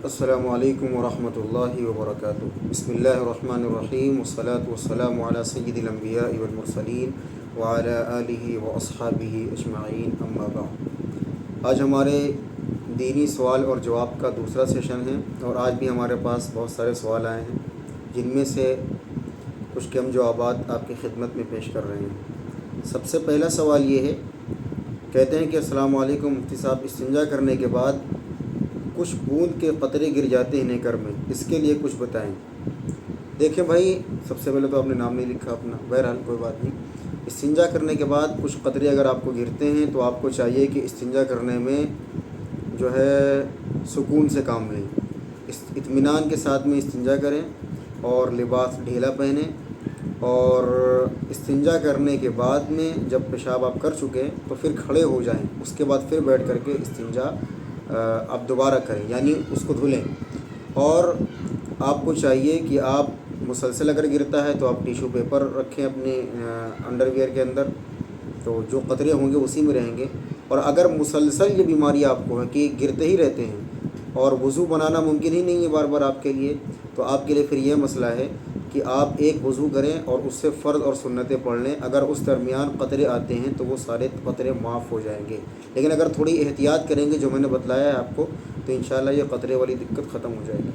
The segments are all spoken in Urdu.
السلام علیکم ورحمۃ اللہ وبرکاتہ۔ بسم اللہ الرحمن الرحیم والصلاة والسلام علی سید الانبیاء والمرسلین وعلی آلہ واصحابہ اجمعین، اما بعد۔ آج ہمارے دینی سوال اور جواب کا دوسرا سیشن ہے، اور آج بھی ہمارے پاس بہت سارے سوال آئے ہیں، جن میں سے کچھ کم جوابات آپ کی خدمت میں پیش کر رہے ہیں۔ سب سے پہلا سوال یہ ہے، کہتے ہیں کہ السلام علیکم مفتی صاحب، استنجا کرنے کے بعد کچھ بوند کے قطرے گر جاتے ہیں نیکر میں، اس کے لیے کچھ بتائیں۔ دیکھیں بھائی، سب سے پہلے تو آپ نے نام نہیں لکھا اپنا، بہرحال کوئی بات نہیں۔ استنجا کرنے کے بعد کچھ قطرے اگر آپ کو گرتے ہیں تو آپ کو چاہیے کہ استنجا کرنے میں جو ہے سکون سے کام لیں، اطمینان کے ساتھ میں استنجا کریں، اور لباس ڈھیلا پہنیں، اور استنجا کرنے کے بعد میں جب پیشاب آپ کر چکے تو پھر کھڑے ہو جائیں، اس کے بعد پھر بیٹھ کر کے استنجا آپ دوبارہ کریں، یعنی اس کو دھلیں۔ اور آپ کو چاہیے کہ آپ مسلسل اگر گرتا ہے تو آپ ٹیشو پیپر رکھیں اپنے انڈر ویئر کے اندر، تو جو قطرے ہوں گے اسی میں رہیں گے۔ اور اگر مسلسل یہ بیماری آپ کو ہے کہ گرتے ہی رہتے ہیں اور وضو بنانا ممکن ہی نہیں ہے بار بار آپ کے لیے، تو آپ کے لیے پھر یہ مسئلہ ہے کہ آپ ایک وضو کریں اور اس سے فرض اور سنتیں پڑھ لیں۔ اگر اس درمیان قطرے آتے ہیں تو وہ سارے قطرے معاف ہو جائیں گے، لیکن اگر تھوڑی احتیاط کریں گے جو میں نے بتلایا ہے آپ کو، تو انشاءاللہ یہ قطرے والی دقت ختم ہو جائے گی۔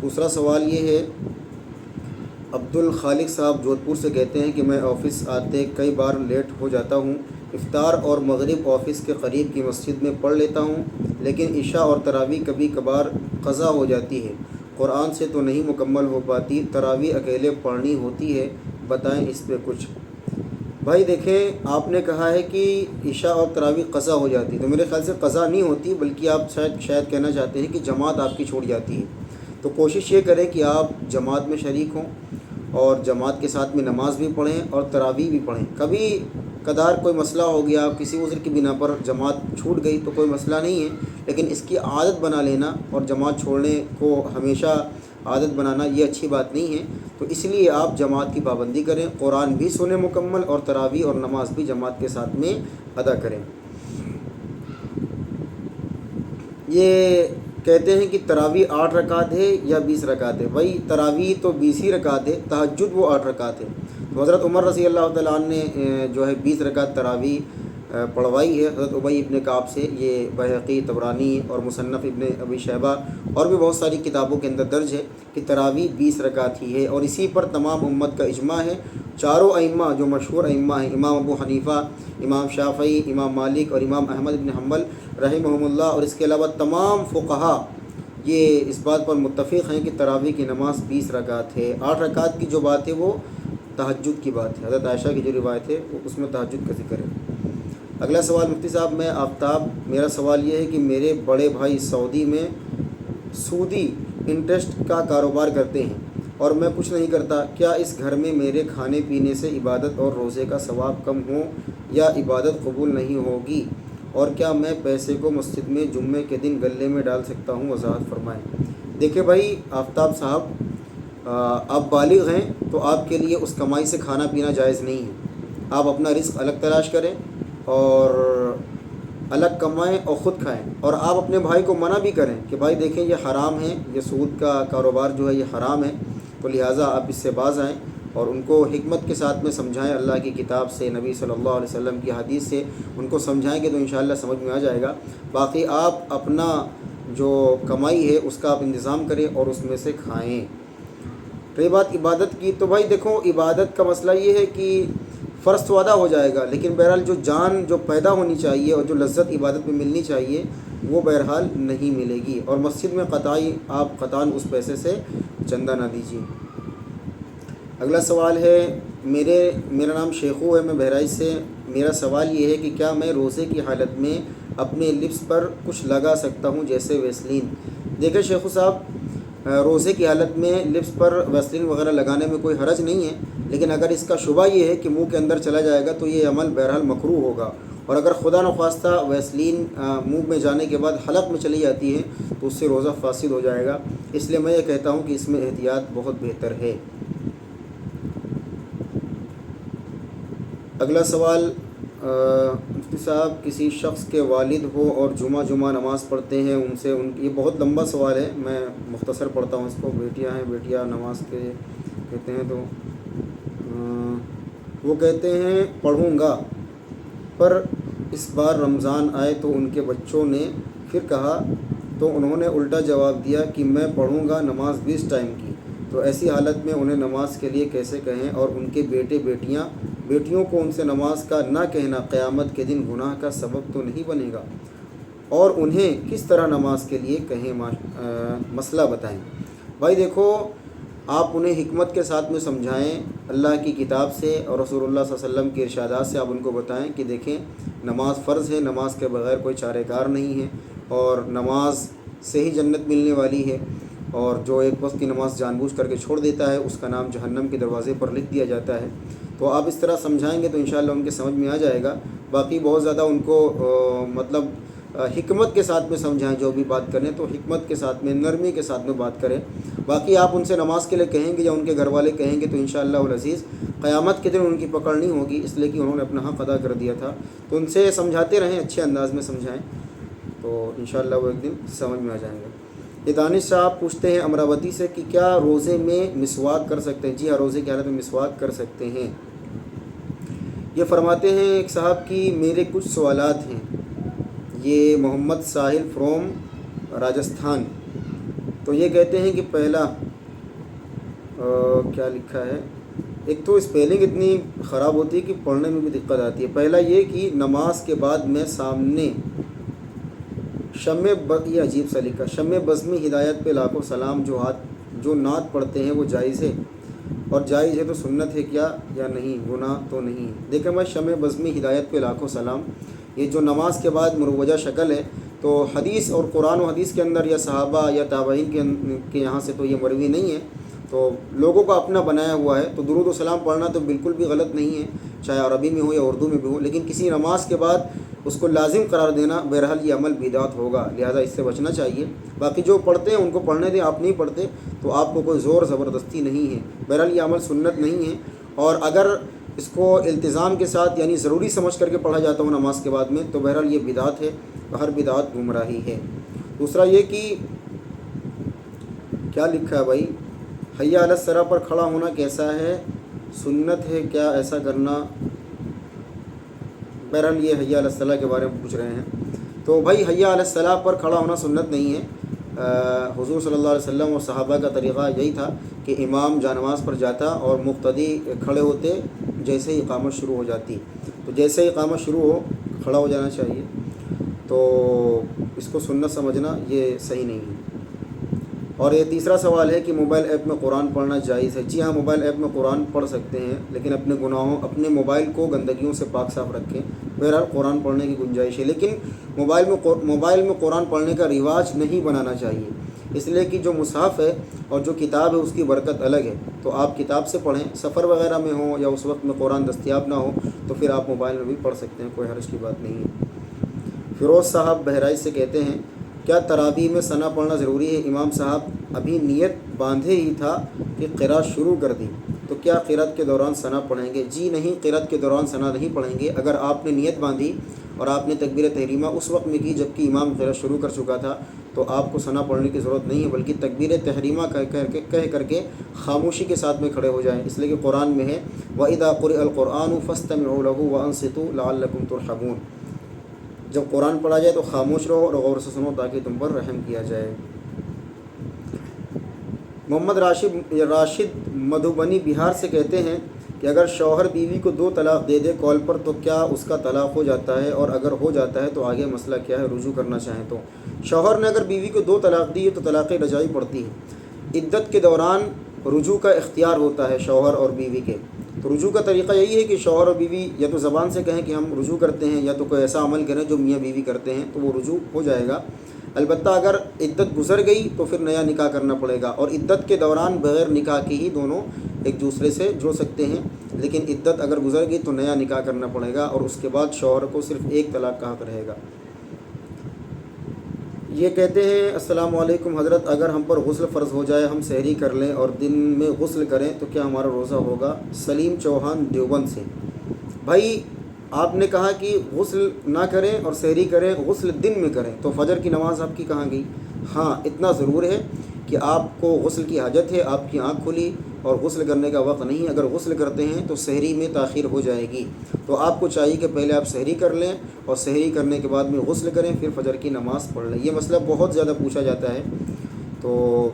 دوسرا سوال یہ ہے، عبد الخالق صاحب جودھ پور سے کہتے ہیں کہ میں آفس آتے کئی بار لیٹ ہو جاتا ہوں، افطار اور مغرب آفس کے قریب کی مسجد میں پڑھ لیتا ہوں، لیکن عشاء اور تراویح کبھی کبھار قضا ہو جاتی ہے، قرآن سے تو نہیں مکمل ہو پاتی، تراویح اکیلے پڑھنی ہوتی ہے، بتائیں اس پہ کچھ۔ بھائی دیکھیں، آپ نے کہا ہے کہ عشاء اور تراویح قضا ہو جاتی، تو میرے خیال سے قضا نہیں ہوتی، بلکہ آپ شاید کہنا چاہتے ہیں کہ جماعت آپ کی چھوٹ جاتی ہے۔ تو کوشش یہ کریں کہ آپ جماعت میں شریک ہوں، اور جماعت کے ساتھ میں نماز بھی پڑھیں اور تراویح بھی پڑھیں۔ کبھی کدار کوئی مسئلہ ہو گیا، کسی عذر کی بنا پر جماعت چھوٹ گئی تو کوئی مسئلہ نہیں ہے، لیکن اس کی عادت بنا لینا اور جماعت چھوڑنے کو ہمیشہ عادت بنانا یہ اچھی بات نہیں ہے۔ تو اس لیے آپ جماعت کی پابندی کریں، قرآن بھی سنیں مکمل، اور تراویح اور نماز بھی جماعت کے ساتھ میں ادا کریں۔ یہ کہتے ہیں کہ تراویح 8 رکعت ہے یا 20 رکعت ہے؟ بھائی تراویح تو 20 ہی رکعت ہے، تہجد وہ 8 رکعت ہے۔ تو حضرت عمر رضی اللہ تعالیٰ عنہ نے جو ہے 20 رکعت تراویح پڑھوائی ہے حضرت ابی ابن کعب سے۔ یہ بہقی، طبرانی اور مصنف ابن ابی شیبہ اور بھی بہت ساری کتابوں کے اندر درج ہے کہ تراویح 20 رکعت ہی ہے، اور اسی پر تمام امت کا اجماع ہے۔ چاروں ائمہ جو مشہور ائمہ ہیں، امام ابو حنیفہ، امام شافعی، امام مالک اور امام احمد بن حنبل رحمہم اللہ، اور اس کے علاوہ تمام فقہا یہ اس بات پر متفق ہیں کہ تراویح کی نماز 20 رکعت ہے۔ 8 رکعت کی جو بات ہے وہ تہجد کی بات ہے، حضرت عائشہ کی جو روایت ہے وہ اس میں تہجد کا ذکر ہے۔ اگلا سوال، مفتی صاحب میں آفتاب، میرا سوال یہ ہے کہ میرے بڑے بھائی سعودی میں سودی انٹرسٹ کا کاروبار کرتے ہیں اور میں کچھ نہیں کرتا، کیا اس گھر میں میرے کھانے پینے سے عبادت اور روزے کا ثواب کم ہو یا عبادت قبول نہیں ہوگی؟ اور کیا میں پیسے کو مسجد میں جمعے کے دن گلے میں ڈال سکتا ہوں؟ وضاحت فرمائیں۔ دیکھیں بھائی آفتاب صاحب، آپ بالغ ہیں تو آپ کے لیے اس کمائی سے کھانا پینا جائز نہیں ہے۔ آپ اپنا رزق الگ تلاش کریں اور الگ کمائیں اور خود کھائیں، اور آپ اپنے بھائی کو منع بھی کریں کہ بھائی دیکھیں یہ حرام ہے، یہ سود کا کاروبار جو ہے یہ حرام ہے، تو لہٰذا آپ اس سے باز آئیں، اور ان کو حکمت کے ساتھ میں سمجھائیں، اللہ کی کتاب سے، نبی صلی اللہ علیہ وسلم کی حدیث سے ان کو سمجھائیں گے تو انشاءاللہ سمجھ میں آ جائے گا۔ باقی آپ اپنا جو کمائی ہے اس کا آپ انتظام کریں اور اس میں سے کھائیں۔ رہی بات عبادت کی، تو بھائی دیکھو عبادت کا مسئلہ یہ ہے کہ فرض تو ادا ہو جائے گا، لیکن بہرحال جو جان جو پیدا ہونی چاہیے اور جو لذت عبادت میں ملنی چاہیے وہ بہرحال نہیں ملے گی، اور مسجد میں آپ قطعاً اس پیسے سے چندہ نہ دیجیے۔ اگلا سوال ہے، میرا نام شیخو ہے، میں بہرائچ سے، میرا سوال یہ ہے کہ کیا میں روزے کی حالت میں اپنے لپس پر کچھ لگا سکتا ہوں جیسے ویسلین؟ دیکھیں شیخو صاحب، روزے کی حالت میں لپس پر ویسلین وغیرہ لگانے میں کوئی حرج نہیں ہے، لیکن اگر اس کا شبہ یہ ہے کہ منہ کے اندر چلا جائے گا تو یہ عمل بہرحال مکروہ ہوگا، اور اگر خدا نخواستہ ویسلین منہ میں جانے کے بعد حلق میں چلی جاتی ہے تو اس سے روزہ فاسد ہو جائے گا، اس لیے میں یہ کہتا ہوں کہ اس میں احتیاط بہت بہتر ہے۔ اگلا سوال، مفتی مفتی صاحب کسی شخص کے والد ہو اور جمعہ نماز پڑھتے ہیں ان سے یہ بہت لمبا سوال ہے، میں مختصر پڑھتا ہوں اس کو۔ بیٹیاں ہیں، بیٹیاں نماز کے کہتے ہیں تو وہ کہتے ہیں پڑھوں گا، پر اس بار رمضان آئے تو ان کے بچوں نے پھر کہا تو انہوں نے الٹا جواب دیا کہ میں پڑھوں گا نماز 20 ٹائم کی، تو ایسی حالت میں انہیں نماز کے لیے کیسے کہیں؟ اور ان کے بیٹیوں کو ان سے نماز کا نہ کہنا قیامت کے دن گناہ کا سبب تو نہیں بنے گا؟ اور انہیں کس طرح نماز کے لیے کہیں؟ مسئلہ بتائیں۔ بھائی دیکھو، آپ انہیں حکمت کے ساتھ میں سمجھائیں، اللہ کی کتاب سے اور رسول اللہ صلی اللہ علیہ وسلم کے ارشادات سے آپ ان کو بتائیں کہ دیکھیں نماز فرض ہے، نماز کے بغیر کوئی چارہ کار نہیں ہے، اور نماز سے ہی جنت ملنے والی ہے، اور جو ایک وقت کی نماز جان بوجھ کر کے چھوڑ دیتا ہے اس کا نام جہنم کے دروازے پر لکھ دیا جاتا ہے۔ تو آپ اس طرح سمجھائیں گے تو انشاءاللہ ان کے سمجھ میں آ جائے گا۔ باقی بہت زیادہ ان کو حکمت کے ساتھ میں سمجھائیں، جو بھی بات کریں تو حکمت کے ساتھ میں، نرمی کے ساتھ میں بات کریں۔ باقی آپ ان سے نماز کے لیے کہیں گے یا ان کے گھر والے کہیں گے تو انشاءاللہ العزیز قیامت کے دن ان کی پکڑ نہیں ہوگی، اس لیے کہ انہوں نے اپنا حق ادا کر دیا تھا۔ تو ان سے سمجھاتے رہیں، اچھے انداز میں سمجھائیں، تو انشاءاللہ وہ ایک دن سمجھ میں آ جائیں گے۔ یہ دانش صاحب پوچھتے ہیں امراوتی سے کہ کیا روزے میں مسواک کر سکتے ہیں؟ جی ہاں، روزے کی حالت میں مسواک کر سکتے ہیں۔ یہ فرماتے ہیں ایک صاحب کی میرے کچھ سوالات ہیں، یہ محمد ساحل فروم راجستھان۔ تو یہ کہتے ہیں کہ پہلا کیا لکھا ہے، ایک تو اسپیلنگ اتنی خراب ہوتی ہے کہ پڑھنے میں بھی دقت آتی ہے۔ پہلا یہ کہ نماز کے بعد میں سامنے یہ عجیب سا لکھا، شمع بزمی ہدایت پہ لاکھوں سلام، جو نعت پڑھتے ہیں وہ جائز ہے، اور جائز ہے تو سنت ہے کیا یا نہیں؟ گناہ تو نہیں؟ دیکھیں میں شمع بزمی ہدایت پہ لاکھوں سلام، یہ جو نماز کے بعد مروجہ شکل ہے، تو حدیث اور قرآن و حدیث کے اندر یا صحابہ یا تابعین کے یہاں سے تو یہ مروی نہیں ہے، تو لوگوں کا اپنا بنایا ہوا ہے۔ تو درود و سلام پڑھنا تو بالکل بھی غلط نہیں ہے، چاہے عربی میں ہو یا اردو میں بھی ہو، لیکن کسی نماز کے بعد اس کو لازم قرار دینا بہرحال یہ عمل بدعت ہوگا، لہذا اس سے بچنا چاہیے۔ باقی جو پڑھتے ہیں ان کو پڑھنے دیں، آپ نہیں پڑھتے تو آپ کو کوئی زور زبردستی نہیں ہے، بہرحال یہ عمل سنت نہیں ہے، اور اگر اس کو التزام کے ساتھ یعنی ضروری سمجھ کر کے پڑھا جاتا ہو نماز کے بعد میں تو بہرحال یہ بدعت ہے، ہر بدعت گمراہی ہے۔ دوسرا یہ کہ کیا لکھا ہے بھائی، حی علی الصلاۃ پر کھڑا ہونا کیسا ہے؟ سنت ہے کیا ایسا کرنا؟ بہرحال یہ حی علی الصلاۃ کے بارے میں پوچھ رہے ہیں، تو بھائی حی علی الصلاۃ پر کھڑا ہونا سنت نہیں ہے۔ حضور صلی اللہ علیہ وسلم اور صحابہ کا طریقہ یہی تھا کہ امام جانماز پر جاتا اور مقتدی کھڑے ہوتے جیسے ہی اقامت شروع ہو جاتی، تو جیسے ہی اقامت شروع ہو کھڑا ہو جانا چاہیے، تو اس کو سنت سمجھنا یہ صحیح نہیں ہے۔ اور یہ تیسرا سوال ہے کہ موبائل ایپ میں قرآن پڑھنا جائز ہے؟ جی ہاں، موبائل ایپ میں قرآن پڑھ سکتے ہیں، لیکن اپنے موبائل کو گندگیوں سے پاک صاف رکھیں۔ بہرحال قرآن پڑھنے کی گنجائش ہے، لیکن موبائل میں قرآن پڑھنے کا رواج نہیں بنانا چاہیے، اس لیے کہ جو مصحف ہے اور جو کتاب ہے اس کی برکت الگ ہے، تو آپ کتاب سے پڑھیں، سفر وغیرہ میں ہوں یا اس وقت میں قرآن دستیاب نہ ہو تو پھر آپ موبائل میں بھی پڑھ سکتے ہیں، کوئی حرج کی بات نہیں ہے۔ فیروز صاحب بہرائچ سے کہتے ہیں کیا تراویح میں ثنا پڑھنا ضروری ہے؟ امام صاحب ابھی نیت باندھے ہی تھا کہ قرأت شروع کر دی، تو کیا قرأت کے دوران ثنا پڑھیں گے؟ جی نہیں، قرأت کے دوران ثنا نہیں پڑھیں گے۔ اگر آپ نے نیت باندھی اور آپ نے تکبیر تحریمہ اس وقت میں کی جبکہ امام قرأت شروع کر چکا تھا تو آپ کو ثنا پڑھنے کی ضرورت نہیں ہے، بلکہ تکبیر تحریمہ کہہ کر کے خاموشی کے ساتھ میں کھڑے ہو جائیں، اس لیے کہ قرآن میں ہے وَإِذَا قُرِئَ الْقُرْآنُ فَاسْتَمِعُوا لَهُ وَأَنصِتُوا لَعَلَّكُمْ تُرْحَمُونَ۔ جب قرآن پڑھا جائے تو خاموش رہو اور غور سے سنو تاکہ تم پر رحم کیا جائے۔ محمد راشد مدھوبنی بہار سے کہتے ہیں کہ اگر شوہر بیوی کو 2 طلاق دے دے کال پر تو کیا اس کا طلاق ہو جاتا ہے، اور اگر ہو جاتا ہے تو آگے مسئلہ کیا ہے؟ رجوع کرنا چاہیں تو شوہر نے اگر بیوی کو 2 طلاق دی ہے تو طلاق رجعی پڑتی ہے۔ عدت کے دوران رجوع کا اختیار ہوتا ہے شوہر اور بیوی کے، تو رجوع کا طریقہ یہی ہے کہ شوہر اور بیوی یا تو زبان سے کہیں کہ ہم رجوع کرتے ہیں، یا تو کوئی ایسا عمل کریں جو میاں بیوی کرتے ہیں تو وہ رجوع ہو جائے گا۔ البتہ اگر عدت گزر گئی تو پھر نیا نکاح کرنا پڑے گا، اور عدت کے دوران بغیر نکاح کے ہی دونوں ایک دوسرے سے جڑ سکتے ہیں، لیکن عدت اگر گزر گئی تو نیا نکاح کرنا پڑے گا، اور اس کے بعد شوہر کو صرف 1 طلاق کا حق رہے گا۔ یہ کہتے ہیں السلام علیکم حضرت، اگر ہم پر غسل فرض ہو جائے، ہم سحری کر لیں اور دن میں غسل کریں تو کیا ہمارا روزہ ہوگا؟ سلیم چوہان دیوبند سے۔ بھائی آپ نے کہا کہ غسل نہ کریں اور سحری کریں، غسل دن میں کریں، تو فجر کی نماز آپ کی کہاں گئی؟ ہاں اتنا ضرور ہے کہ آپ کو غسل کی حاجت ہے، آپ کی آنکھ کھلی اور غسل کرنے کا وقت نہیں، اگر غسل کرتے ہیں تو سحری میں تاخیر ہو جائے گی، تو آپ کو چاہیے کہ پہلے آپ سحری کر لیں اور سحری کرنے کے بعد میں غسل کریں، پھر فجر کی نماز پڑھ لیں۔ یہ مسئلہ بہت زیادہ پوچھا جاتا ہے، تو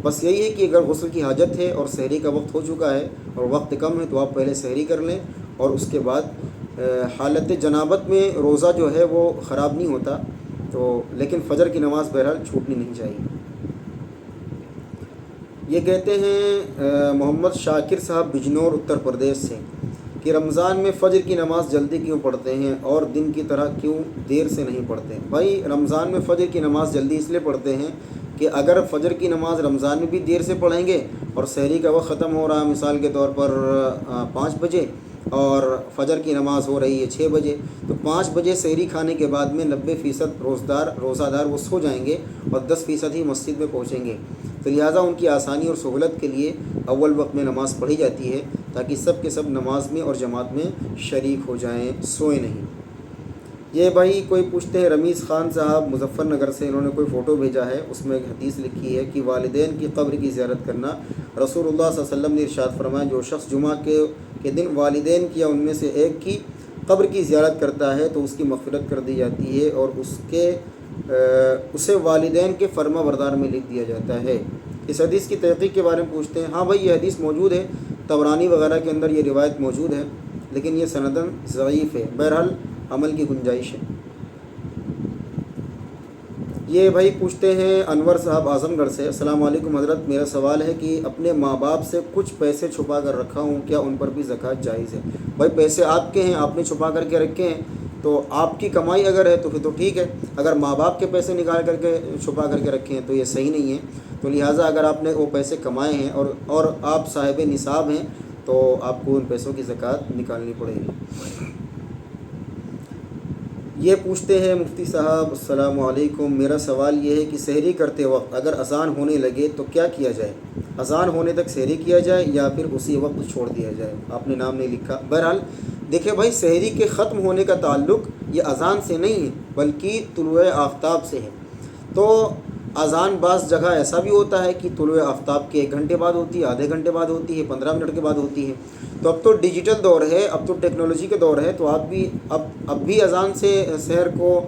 بس یہی ہے کہ اگر غسل کی حاجت ہے اور سحری کا وقت ہو چکا ہے اور وقت کم ہے تو آپ پہلے سحری کر لیں، اور اس کے بعد حالت جنابت میں روزہ جو ہے وہ خراب نہیں ہوتا، تو لیکن فجر کی نماز بہرحال چھوٹنی نہیں چاہیے۔ یہ کہتے ہیں محمد شاکر صاحب بجنور اتر پردیش سے کہ رمضان میں فجر کی نماز جلدی کیوں پڑھتے ہیں اور دن کی طرح کیوں دیر سے نہیں پڑھتے؟ بھائی رمضان میں فجر کی نماز جلدی اس لیے پڑھتے ہیں کہ اگر فجر کی نماز رمضان میں بھی دیر سے پڑھیں گے اور سحری کا وقت ختم ہو رہا ہے مثال کے طور پر 5 بجے اور فجر کی نماز ہو رہی ہے 6 بجے، تو 5 بجے سحری کھانے کے بعد میں 90% روزہ دار وہ سو جائیں گے اور 10% ہی مسجد میں پہنچیں گے، تو لہٰذا ان کی آسانی اور سہولت کے لیے اول وقت میں نماز پڑھی جاتی ہے تاکہ سب کے سب نماز میں اور جماعت میں شریک ہو جائیں، سوئیں نہیں۔ یہ بھائی کوئی پوچھتے ہیں رمیز خان صاحب مظفر نگر سے، انہوں نے کوئی فوٹو بھیجا ہے، اس میں ایک حدیث لکھی ہے کہ والدین کی قبر کی زیارت کرنا، رسول اللہ صلی اللہ علیہ وسلم نے ارشاد فرمایا جو شخص جمعہ کے دن والدین کی یا ان میں سے ایک کی قبر کی زیارت کرتا ہے تو اس کی مغفرت کر دی جاتی ہے اور اسے والدین کے فرما بردار میں لکھ دیا جاتا ہے۔ اس حدیث کی تحقیق کے بارے میں پوچھتے ہیں، ہاں بھائی یہ حدیث موجود ہے، طبرانی وغیرہ کے اندر یہ روایت موجود ہے، لیکن یہ سندن ضعیف ہے، بہرحال عمل کی گنجائش ہے۔ یہ بھائی پوچھتے ہیں انور صاحب اعظم گڑھ سے، السلام علیکم حضرت، میرا سوال ہے کہ اپنے ماں باپ سے کچھ پیسے چھپا کر رکھا ہوں، کیا ان پر بھی زکوٰۃ جائز ہے؟ بھائی پیسے آپ کے ہیں، آپ نے چھپا کر کے رکھے ہیں تو آپ کی کمائی اگر ہے تو پھر تو ٹھیک ہے، اگر ماں باپ کے پیسے نکال کر کے چھپا کر کے رکھے ہیں تو یہ صحیح نہیں ہے، تو لہٰذا اگر آپ نے وہ پیسے کمائے ہیں اور آپ صاحب نصاب ہیں تو آپ کو ان پیسوں کی زکوٰۃ نکالنی پڑے گی۔ یہ پوچھتے ہیں مفتی صاحب السلام علیکم، میرا سوال یہ ہے کہ سحری کرتے وقت اگر اذان ہونے لگے تو کیا کیا جائے؟ اذان ہونے تک سحری کیا جائے یا پھر اسی وقت چھوڑ دیا جائے؟ آپ نے نام نہیں لکھا۔ بہرحال دیکھیں بھائی سحری کے ختم ہونے کا تعلق یہ اذان سے نہیں ہے بلکہ طلوع آفتاب سے ہے، تو اذان بعض جگہ ایسا بھی ہوتا ہے کہ طلوع آفتاب کے 1 گھنٹے بعد ہوتی ہے، آدھے گھنٹے بعد ہوتی ہے، 15 منٹ کے بعد ہوتی ہے، تو اب تو ڈیجیٹل دور ہے، اب تو ٹیکنالوجی کا دور ہے، تو آپ بھی اب بھی اذان سے سحر کو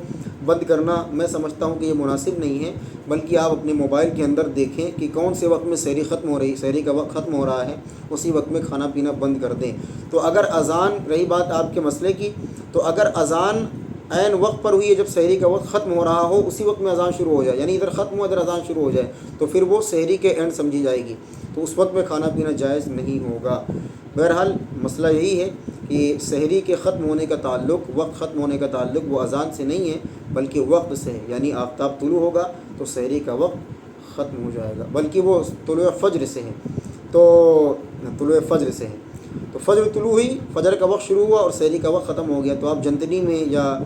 بند کرنا میں سمجھتا ہوں کہ یہ مناسب نہیں ہے، بلکہ آپ اپنے موبائل کے اندر دیکھیں کہ کون سے وقت میں سحری ختم ہو رہی، سحری کا وقت ختم ہو رہا ہے، اسی وقت میں کھانا پینا بند کر دیں۔ تو اگر اذان، رہی بات آپ کے مسئلے کی، تو اگر اذان عین وقت پر ہوئی ہے جب سحری کا وقت ختم ہو رہا ہو، اسی وقت میں اذان شروع ہو جائے، یعنی ادھر ختم ہو ادھر اذان شروع ہو جائے، تو پھر وہ سحری کے اینڈ سمجھی جائے گی، تو اس وقت میں کھانا پینا جائز نہیں ہوگا۔ بہرحال مسئلہ یہی ہے کہ سحری کے ختم ہونے کا تعلق، وقت ختم ہونے کا تعلق وہ اذان سے نہیں ہے بلکہ وقت سے ہے، یعنی آفتاب طلوع ہوگا تو سحری کا وقت ختم ہو جائے گا، بلکہ وہ طلوع فجر سے ہے، تو طلوع فجر سے ہے، تو فجر طلوع ہوئی، فجر کا وقت شروع ہوا اور سحری کا وقت ختم ہو گیا، تو آپ جندنی میں یا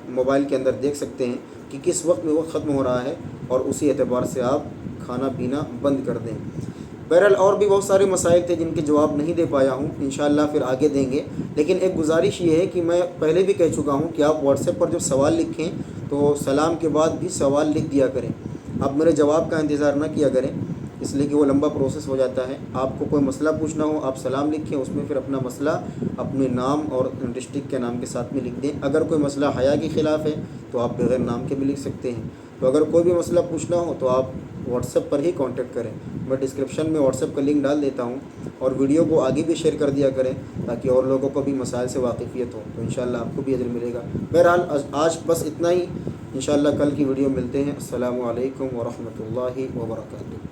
موبائل کے اندر دیکھ سکتے ہیں کہ کس وقت میں وقت ختم ہو رہا ہے اور اسی اعتبار سے آپ کھانا پینا بند کر دیں۔ بہرحال اور بھی بہت سارے مسائل تھے جن کے جواب نہیں دے پایا ہوں، انشاءاللہ پھر آگے دیں گے، لیکن ایک گزارش یہ ہے کہ میں پہلے بھی کہہ چکا ہوں کہ آپ واٹس ایپ پر جب سوال لکھیں تو سلام کے بعد بھی سوال لکھ دیا کریں، آپ میرے جواب کا انتظار نہ کیا کریں، اس لیے کہ وہ لمبا پروسیس ہو جاتا ہے۔ آپ کو کوئی مسئلہ پوچھنا ہو آپ سلام لکھیں، اس میں پھر اپنا مسئلہ اپنے نام اور ڈسٹرکٹ کے نام کے ساتھ میں لکھ دیں۔ اگر کوئی مسئلہ حیا کے خلاف ہے تو آپ بغیر نام کے بھی لکھ سکتے ہیں، تو اگر کوئی بھی مسئلہ پوچھنا ہو تو آپ واٹس ایپ پر ہی کانٹیکٹ کریں، میں ڈسکرپشن میں واٹس ایپ کا لنک ڈال دیتا ہوں، اور ویڈیو کو آگے بھی شیئر کر دیا کریں تاکہ اور لوگوں کو بھی مسائل سے واقفیت ہو، تو انشاءاللہ آپ کو بھی اجر ملے گا۔ بہرحال آج بس اتنا ہی، انشاءاللہ کل کی ویڈیو ملتے ہیں۔ السلام علیکم ورحمۃ اللہ وبرکاتہ۔